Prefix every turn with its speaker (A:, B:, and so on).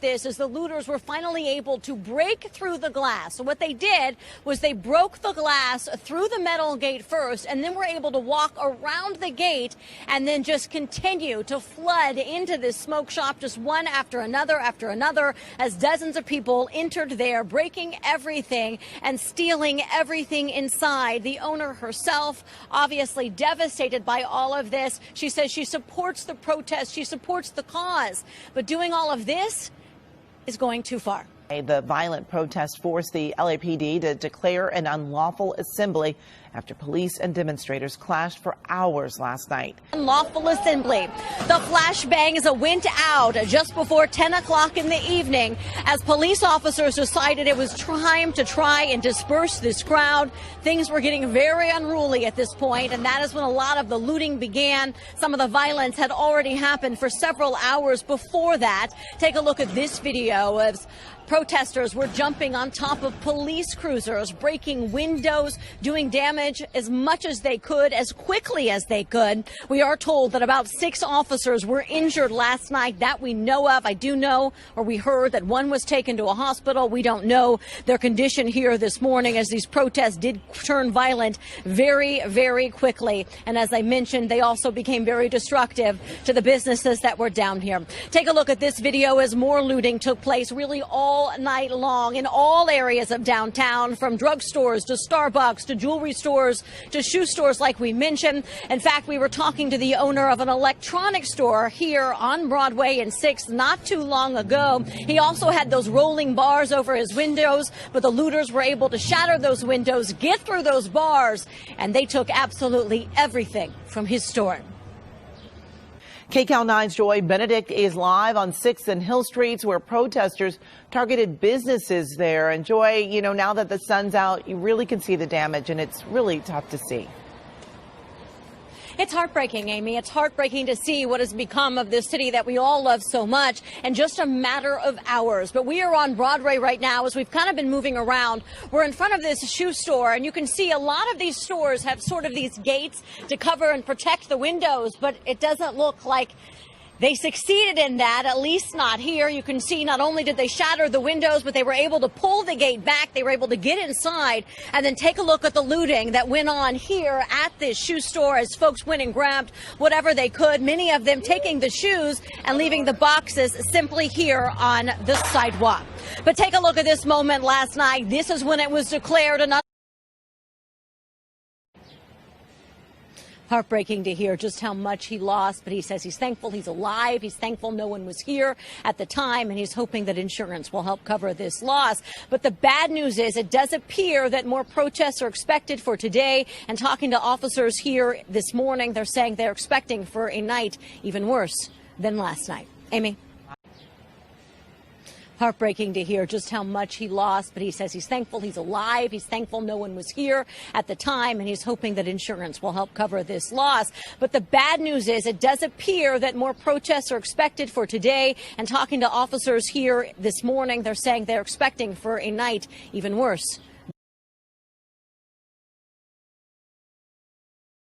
A: This as the looters were finally able to break through the glass. So what they did was they broke the glass through the metal gate first, and then were able to walk around the gate and then just continue to flood into this smoke shop, just one after another, as dozens of people entered there, breaking everything and stealing everything inside. The owner herself, obviously devastated by all of this. She says she supports the protest, she supports the cause, but doing all of this is going too far.
B: The violent protest forced the LAPD to declare an unlawful assembly after police and demonstrators clashed for hours last night.
A: Unlawful assembly. The flashbangs went out just before 10 o'clock in the evening as police officers decided it was time to try and disperse this crowd. Things were getting very unruly at this point, and that is when a lot of the looting began. Some of the violence had already happened for several hours before that. Take a look at this video of protesters were jumping on top of police cruisers, breaking windows, doing damage as much as they could, as quickly as they could. We are told that about 6 officers were injured last night that we know of. I do know, or we heard, that one was taken to a hospital. We don't know their condition here this morning, as these protests did turn violent very, very quickly. And as I mentioned, they also became very destructive to the businesses that were down here. Take a look at this video as more looting took place really all night long in all areas of downtown, from drugstores to Starbucks to jewelry stores to shoe stores, like we mentioned. In fact, we were talking to the owner of an electronics store here on Broadway and 6th not too long ago. He also had those rolling bars over his windows, but the looters were able to shatter those windows, get through those bars, and they took absolutely everything from his store.
B: KCAL 9's Joy Benedict is live on 6th and Hill Streets, where protesters targeted businesses there. And Joy, you know, now that the sun's out, you really can see the damage, and it's really tough to see.
A: It's heartbreaking, Amy. It's heartbreaking to see what has become of this city that we all love so much in just a matter of hours. But we are on Broadway right now as we've kind of been moving around. We're in front of this shoe store, and you can see a lot of these stores have sort of these gates to cover and protect the windows, but it doesn't look like they succeeded in that, at least not here. You can see not only did they shatter the windows, but they were able to pull the gate back. They were able to get inside, and then take a look at the looting that went on here at this shoe store as folks went and grabbed whatever they could, many of them taking the shoes and leaving the boxes simply here on the sidewalk. But take a look at this moment last night. This is when it was declared an heartbreaking to hear just how much he lost, but he says he's thankful he's alive. He's thankful no one was here at the time, and he's hoping that insurance will help cover this loss. But the bad news is it does appear that more protests are expected for today. And talking to officers here this morning, they're saying they're expecting for a night even worse than last night. Amy? Heartbreaking to hear just how much he lost, but he says he's thankful he's alive. He's thankful no one was here at the time, and he's hoping that insurance will help cover this loss. But the bad news is it does appear that more protests are expected for today. And talking to officers here this morning, they're saying they're expecting for a night even worse